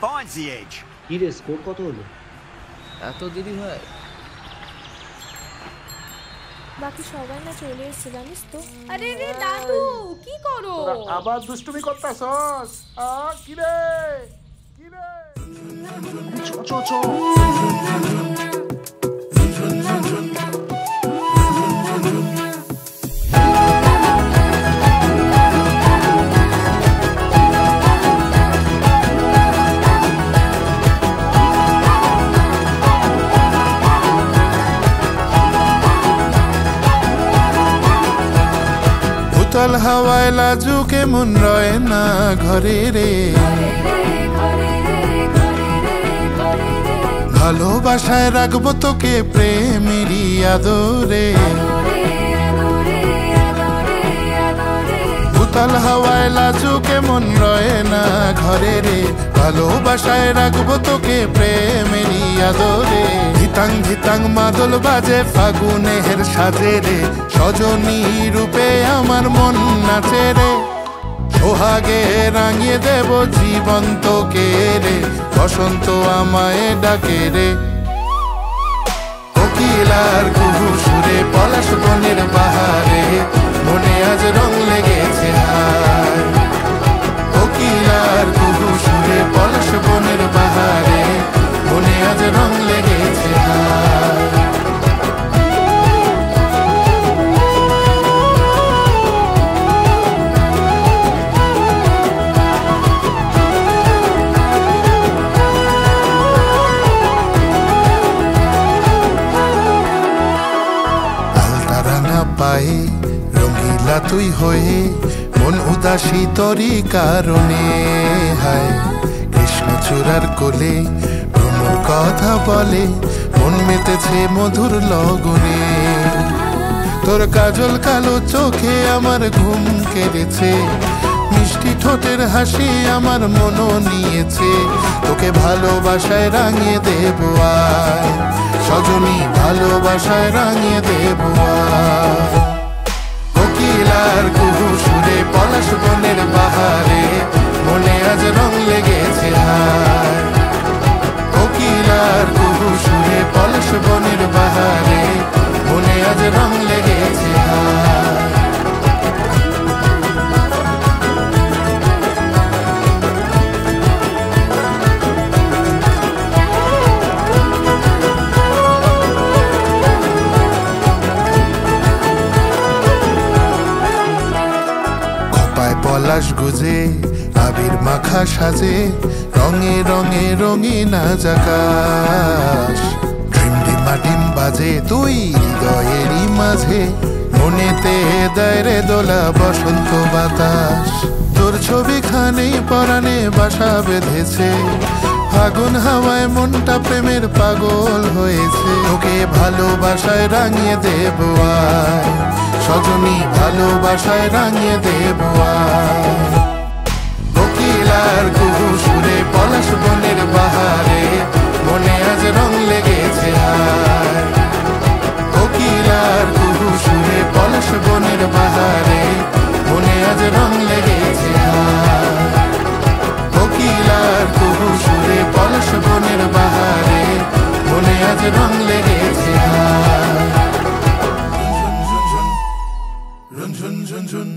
finds the edge. কি রে score কত হলো? এত দেরি হয়? বাকি সবাই না চলে এসেছে জানিস তো। আরে রে দাদু কি করো? আবার দুষ্টুমি করতাছস? কি রে কি রে? চ চ চ উতল হাওয়ায় লাজুকে মন রয় না ঘরে রে, ভালোবাসায় রাখবো তোকে প্রেমেরই আদরে। উতল হাওয়ায় লাজুকে মন রয় না ঘরে রে, ভালোবাসায় রাখবো তোকে প্রেমেরই আদরে। ধিতাং ধিতাং মাদল বাজে ফাগুনের সাজে রে, সজনী রূপে আমার মন নাচে রে। সোহাগে রাঙিয়ে দেব জীবন তোকে রে, বসন্ত আমায় ডাকে রে। কোকিলার কুহু সুরে পলাশ বনের বাহারে, মনে আজ রং লেগেছে হায়। কোকিলার কুহু সুরে পলাশ বনের বাহারে, মনে আজ রং লেগেছে হায়। পায়ে রঙিলা তুই হয়ে, মন উদাসী তরি কারণে হায়। কৃষ্ণচূড়ার কোলে ভ্রমর কথা বলে, মন মেতেছে মধুর লগনে। তোর কাজল কালো চোখে আমার ঘুম কেড়েছে, মিষ্টি ঠোঁটের হাসি আমার মনও নিয়েছে। তোকে ভালোবাসায় রাঙিয়ে দেব আয়, সজনী ভালোবাসায় রাঙিয়ে দেব আয়। কোকিলার কুহু সুরে পলাশ বনের বাহারে, মনে আজ রং লেগেছে হায়। কোকিলার কুহু সুরে পলাশ বনের বাহারে, মনে আজ রং লেগেছে হায়। পলাশ গুজে আবির মাখা সাজে, রঙে রঙে রঙিন আজ আকাশ। ডিমডিমা ডিম বাজে তুই হৃদয়েরই মাঝে, মনেতে দেয় রে দোলা বসন্ত বাতাস। তোর ছবিখানেই পরাণে বাসা বেঁধেছে, ফাগুন হাওয়ায় মনটা প্রেমের পাগল হয়েছে। তোকে ভালোবাসায় রাঙিয়ে দেব আয়, সজনী ভালোবাসায় রাঙিয়ে দেব আয়। কোকিলার কুহু সুরে পলাশ বনের বাহারে, মনে আজ রং লেগেছে হায়। কোকিলার কুহু সুরে পলাশ বনের বাহারে, মনে আজ রং লেগেছে হায়। কোকিলার কুহু সুরে পলাশ বনের বাহারে, মনে আজ রং লেগেছে হায়। Run, run, run, run.